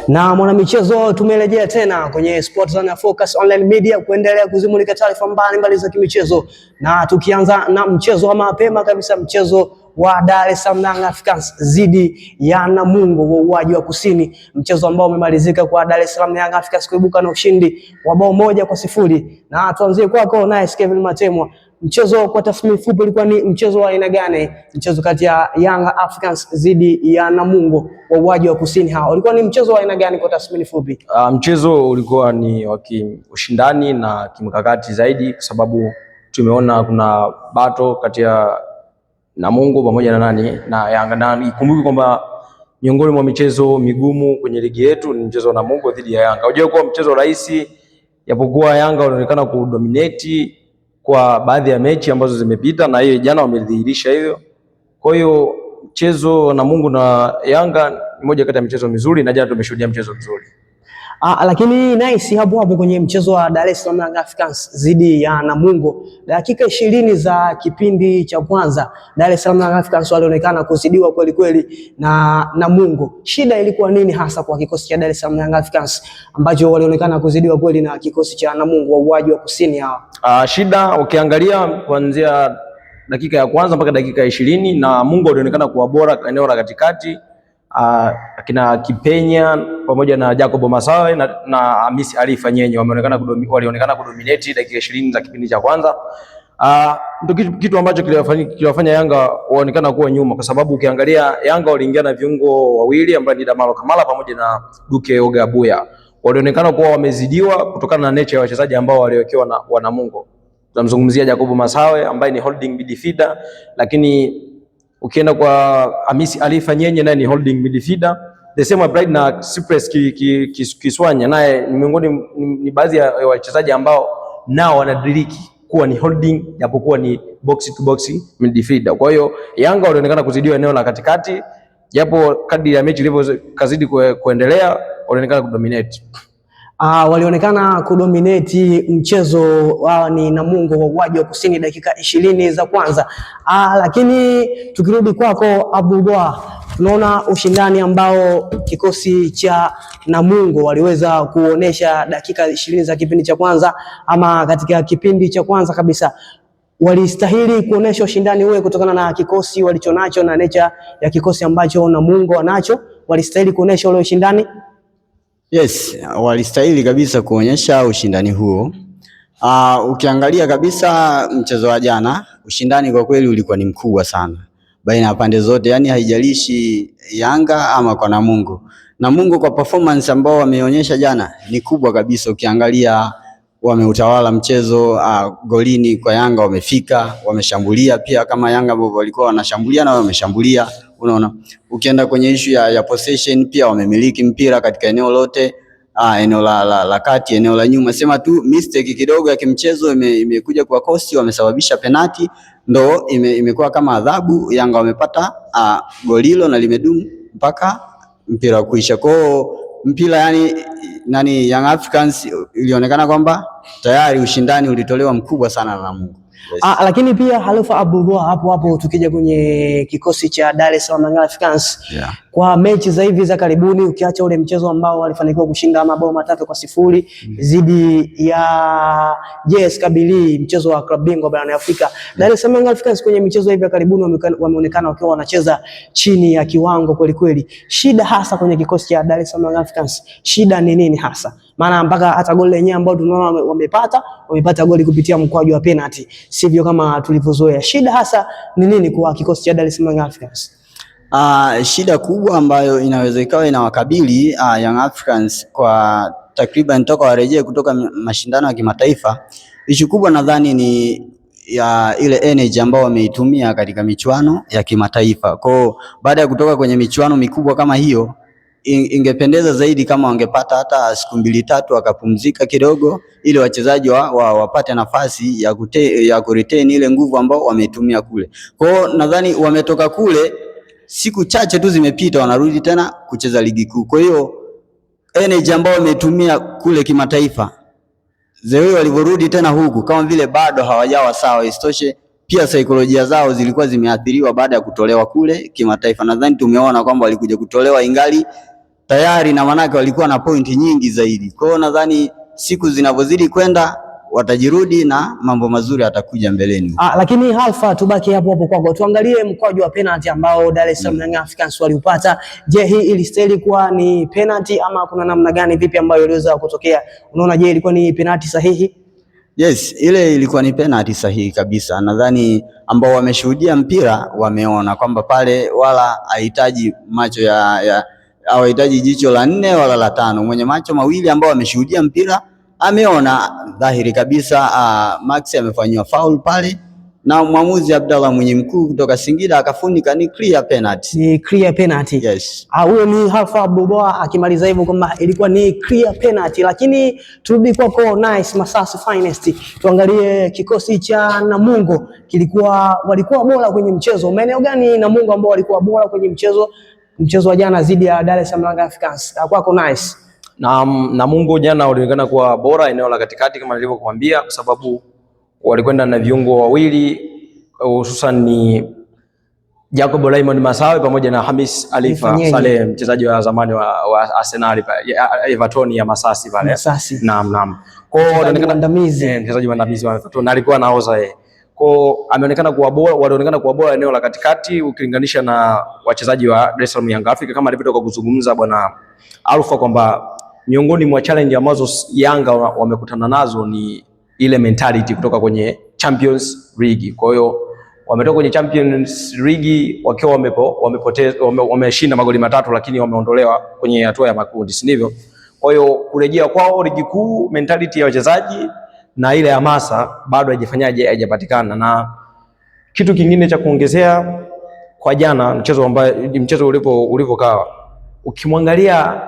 Na mwanamichezo, tumerejea tena kwenye Sportzone Focus Online Media kuendelea kuzimulika taarifa mbalimbali za kimichezo, na tukianza na mchezo wa mapema kabisa, mchezo wa Dar es Salaam Young Africans dhidi ya Namungo wa Uwaji wa Kusini, mchezo ambao umemalizika kwa Dar es Salaam Young Africans kuibuka na ushindi wa bao 1-0. Na tuanzie kwako naye Kevin Matemwa, mchezo kwa tathmini fupi ulikuwa ni mchezo wa aina gani? Mchezo kati ya Young Africans dhidi ya Namungo wa Uwaji wa Kusini, hao ulikuwa ni mchezo wa aina gani kwa tathmini fupi? Mchezo ulikuwa ni wa ushindani na kimkakati zaidi, kwa sababu tumeona kuna bato kati ya Namungo pamoja na Yanga, na ikumbuke kwamba miongoni mwa michezo migumu kwenye ligi yetu ni mchezo wa Namungo dhidi ya Yanga. Unajua kuwa mchezo rahisi, japokuwa Yanga wanaonekana kudominate kwa baadhi ya mechi ambazo zimepita, na hiyo jana wamedhihirisha hivyo. Kwa hiyo mchezo Namungo na Yanga ni moja kati ya michezo mizuri, na jana tumeshuhudia mchezo mzuri. Lakini nice hapo kwenye mchezo wa Dar es Salaam Young Africans dhidi ya Namungo, dakika 20 za kipindi cha kwanza Dar es Salaam Young Africans walionekana kuzidiwa kweli kweli na Namungo. Shida ilikuwa nini hasa kwa kikosi cha Dar es Salaam Young Africans ambacho walionekana kuzidiwa kweli na kikosi cha Namungo wa Uwaji wa Kusini hao? Shida ukiangalia kuanzia dakika ya kwanza mpaka dakika 20 na Namungo walionekana kuwa bora eneo la katikati. Akina Kipenya pamoja na Jacob Masawe na Hamisi Ali Fanyenye walionekana kudominate dakika 20 za kipindi cha kwanza. Ndio kitu ambacho kiliwafanya Yanga waonekana kuwa nyuma, kwa sababu ukiangalia Yanga waliingia na viungo wawili ambao ni Damaro Kamala pamoja na Duke Ogabuya. Walionekana kuwa wamezidiwa kutokana na nature ya wachezaji ambao waliwekewa na Namungo. Tunamzungumzia Jacob Masawe ambaye ni holding midfielder, lakini ukienda kwa Hamisi Ali Fanyenye naye ni holding midfielder. The same applied na Cypress Kiswanya, naye ni miongoni ni baadhi ya wachezaji ambao nao wanadiriki kuwa ni holding japokuwa ni box to box midfielder. Kwa hiyo Yanga walionekana kuzidiwa eneo la katikati, japo kadri ya mechi ilivyokazidi kuendelea walionekana kudominate. Walionekana kudominate mchezo ni Namungo wa Uwaji wa Kusini dakika 20 za kwanza. Lakini tukirudi kwako Abdullah, tunaona ushindani ambao kikosi cha Namungo waliweza kuonesha dakika 20 za kipindi cha kwanza, ama katika kipindi cha kwanza kabisa walistahili kuonesha ushindani ule kutokana na kikosi walichonacho na nature ya kikosi ambacho Namungo wanacho. Walistahili kuonesha ule ushindani. Yes, walistahili kabisa kuonyesha ushindani huo. Ukiangalia kabisa mchezo wa jana, ushindani kwa kweli ulikuwa ni mkubwa sana baina ya pande zote, yani haijalishi Yanga ama kwa Namungo. Namungo kwa performance ambao wameonyesha jana ni kubwa kabisa. Ukiangalia wameutawala mchezo, golini kwa Yanga wamefika, wameshambulia pia kama Yanga ambao walikuwa wanashambulia na wameshambulia. Unaona, ukienda kwenye issue ya possession pia wamemiliki mpira katika eneo lote, eneo la kati, eneo la nyuma. Sema tu mistake kidogo ya kimchezo imekuja kwa kosti, wamesababisha penalti, ndo imekuwa kama adhabu. Yanga wamepata golilo na limedumu mpaka mpira kuisha. Kwa mpira yani Young Africans ilionekana kwamba tayari ushindani ulitolewa mkubwa sana na Namungo. Yes. Lakini pia Halifa Abdullah, hapo tukija kwenye kikosi cha Dar es Salaam Young Africans, kwa mechi za hivi za karibuni, ukiacha ule mchezo ambao walifanikiwa kushinda mabao 3-0 dhidi ya JS Kabylie, mchezo wa klabu bingwa barani Afrika, Dar es Salaam Young Africans kwenye michezo hivi ya karibuni wameonekana wakiwa wanacheza chini ya kiwango kweli kweli. Shida hasa kwenye kikosi cha Dar es Salaam Young Africans, shida ni nini hasa? Maana mpaka hata goli lenyewe ambao tunaona wamepata goli kupitia mkwaju wa penalty, sivyo kama tulivyozoea. Shida hasa ni nini kwa kikosi cha Dar es Salaam Young Africans? Shida kubwa ambayo inaweza ikawa inawakabili Young Africans kwa takriban toka warejee kutoka mashindano ya kimataifa, ishu kubwa nadhani ni ya ile energy ambao wameitumia katika michuano ya kimataifa. Kwa baada ya kutoka kwenye michuano mikubwa kama hiyo, ingependeza zaidi kama wangepata hata siku 2-3 wakapumzika kidogo, ili wachezaji wapate nafasi ya kuretain ile nguvu ambao wameitumia kule. Kwa nadhani wametoka kule, siku chache tu zimepita, wanarudi tena kucheza ligi kuu. Kwa hiyo energy ambao wameitumia kule kimataifa, zewe walivyorudi tena huku kama vile bado hawajawa sawa. Isitoshe pia saikolojia zao zilikuwa zimeathiriwa baada ya kutolewa kule kimataifa. Nadhani tumeona kwamba walikuja kutolewa ingali tayari, na manake walikuwa na pointi nyingi zaidi. Kwa hiyo nadhani siku zinavyozidi kwenda watajirudi na mambo mazuri atakuja mbeleni. Lakini Alpha, tubaki hapo hapo kwako, tuangalie mkwaju wa penalty ambao Dar es Salaam Young Africans waliupata. Je, hii ilistahili kuwa ni penalty ama kuna namna gani vipi ambayo iliweza kutokea? Unaona, je ilikuwa ni penalty sahihi? Yes, ile ilikuwa ni penalty sahihi kabisa. Nadhani ambao wameshuhudia mpira wameona kwamba pale wala hahitaji macho hawahitaji jicho la 4 wala la 5. Mwenye macho mawili ambao wameshuhudia mpira ameona dhahiri kabisa Max amefanywa foul pale, na mwamuzi Abdallah Mwenye Mkuu kutoka Singida akafunika ni clear penalty. Ni clear penalty. Yes. Huyo ni Alpha Abuboa akimaliza hivyo kwamba ilikuwa ni clear penalty. Lakini turudi kwako Nice Masasi Finest, tuangalie kikosi cha Namungo walikuwa bora kwenye mchezo. Maeneo gani Namungo ambao walikuwa bora kwenye mchezo wa jana dhidi ya Dar es Salaam Young Africans? Kwako Nice. Namungo jana walionekana kuwa bora eneo la katikati kama nilivyokuambia, kwa sababu walikwenda na viungo wawili, hususan ni Jacob Raymond Masawe pamoja na Hamis Alifa Saleh, mchezaji wa zamani wa Arsenal Everton ya Masasi pale. Naam. Kwa hiyo mchezaji mwandamizi wa Everton alikuwa naoza yeye. Kwa ameonekana kuwa bora, walionekana kuwa bora eneo la katikati ukilinganisha na wachezaji wa Dar es Salaam Young Africa, kama alivyotoka kuzungumza bwana Alpha kwamba miongoni mwa challenge ambazo Yanga wamekutana nazo ni ile mentality kutoka kwenye Champions League. Kwa hiyo wametoka kwenye Champions League wakiwa wameshinda magoli 3, lakini wameondolewa kwenye hatua ya makundi, si ndivyo? Kwa hiyo kurejea kwao ligi kuu, mentality ya wachezaji na ile hamasa bado haijapatikana. Na kitu kingine cha kuongezea kwa jana, mchezo ulivyokaa, ukimwangalia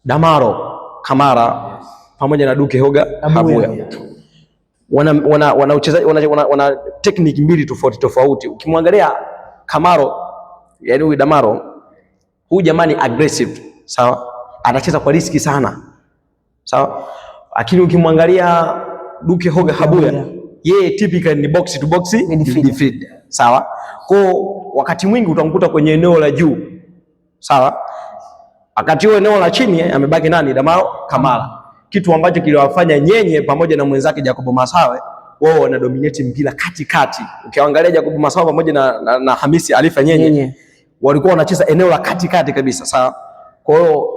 Damaro Kamara pamoja na Duke Hoga Habuya wana technique mbili tofauti. Ukimwangalia Kamaro, yani huyu Damaro, huyu jamani aggressive, sawa, anacheza kwa riski sana, sawa. Lakini ukimwangalia Duke Hoga Habuya, yeye typical ni box to box midfield, sawa. Kwa wakati mwingi utamkuta kwenye eneo la juu, sawa, wakati huo eneo la chini amebaki nani? Damaro Kamara, kitu ambacho kiliwafanya Nyenye pamoja na mwenzake Jacob Masawe wao wana dominate mpira katikati. Ukiangalia Jacob Masawe pamoja na Hamisi Alifa Nyenye walikuwa wanacheza eneo la katikati kabisa, sawa. Kwa hiyo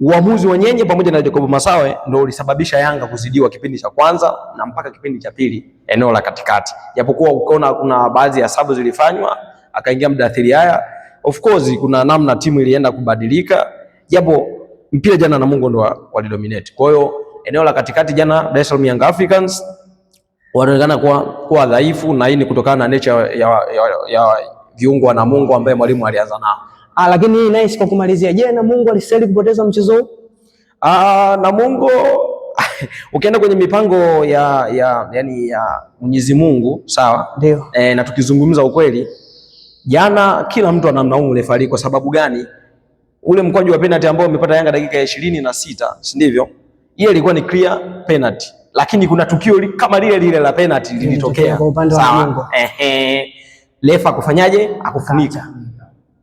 uamuzi wa Nyenye pamoja na Jacob Masawe ndio ulisababisha Yanga kuzidiwa kipindi cha kwanza na mpaka kipindi cha pili eneo la katikati. Japokuwa ukaona kuna baadhi ya sababu zilifanywa, akaingia Mdathiri haya. Of course kuna namna timu ilienda kubadilika, japo mpira jana Namungo ndo walidominate. Kwa hiyo eneo la katikati jana Dar es Salaam Young Africans wanaonekana kuwa dhaifu, na hii ni kutokana na nature ya viungo wa Namungo ambaye mwalimu alianza nao. Lakini Nice, kwa kumalizia, je, Namungo alistahili kupoteza mchezo huu? Namungo ukienda kwenye mipango ya Mwenyezi Mungu, sawa? Ndio. Na tukizungumza ukweli, jana kila mtu anamlaumu refa. Kwa sababu gani? Ule mkwaju wa penalty ambao umepata Yanga dakika ya 26, si ndivyo? Ile ilikuwa ni clear penalty, lakini kuna tukio kama lile la penalty lilitokea kwa upande wa Namungo. Refa kufanyaje? Akufunika.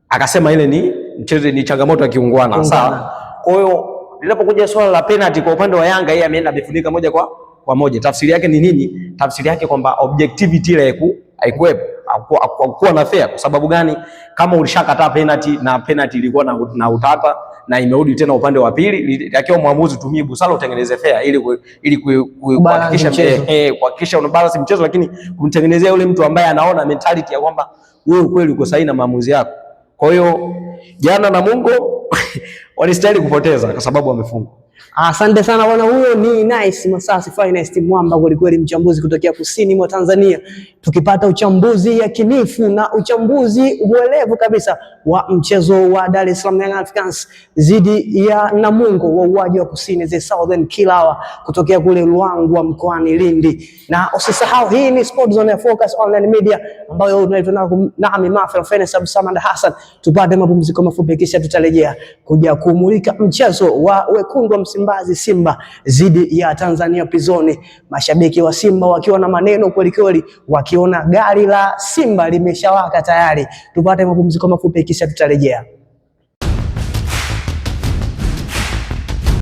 Akasema ile ni mchezo, ni changamoto ya kiungwana, sawa. Kwa hiyo linapokuja swala la penalty kwa upande wa Yanga, yeye ameenda amefunika moja kwa moja. Tafsiri yake ni nini? Tafsiri yake kwamba objectivity ile haikuwepo, hakuwa na fair. Kwa sababu gani? Kama ulishakataa penalty na penalty ilikuwa na utata na imerudi tena upande wa pili, yakiwa mwamuzi tumie busara utengeneze fair ili kuhakikisha una balance mchezo, lakini kumtengenezea yule mtu ambaye anaona mentality ya kwamba wewe kweli uko sahihi na maamuzi yako. Kwa hiyo jana Namungo walistahili kupoteza kwa sababu wamefungwa. Asante sana bwana, huyo ni Nice Masasi Finest Mwamba kweli, mchambuzi kutokea kusini mwa Tanzania, tukipata uchambuzi yakinifu na uchambuzi uelevu kabisa wa mchezo wa Dar es Salaam Young Africans dhidi ya Namungo wa uwaji wa kusini the Southern Kilawa kutokea kule Ruangwa mkoani Lindi. Na usisahau hii ni Sport Zone ya Focus Online Media ambayo tunaitwa nami Mafia Fenes Absamad Hassan. Tupate mapumziko mafupi kisha tutarejea kuja kumulika mchezo wa wekundu wa Msimbazi Simba dhidi ya Tanzania Prisoni. Mashabiki wa Simba wakiwa na maneno kweli, wakiona gari la Simba limeshawaka tayari. Tupate mapumziko mafupi kisha tutarejea.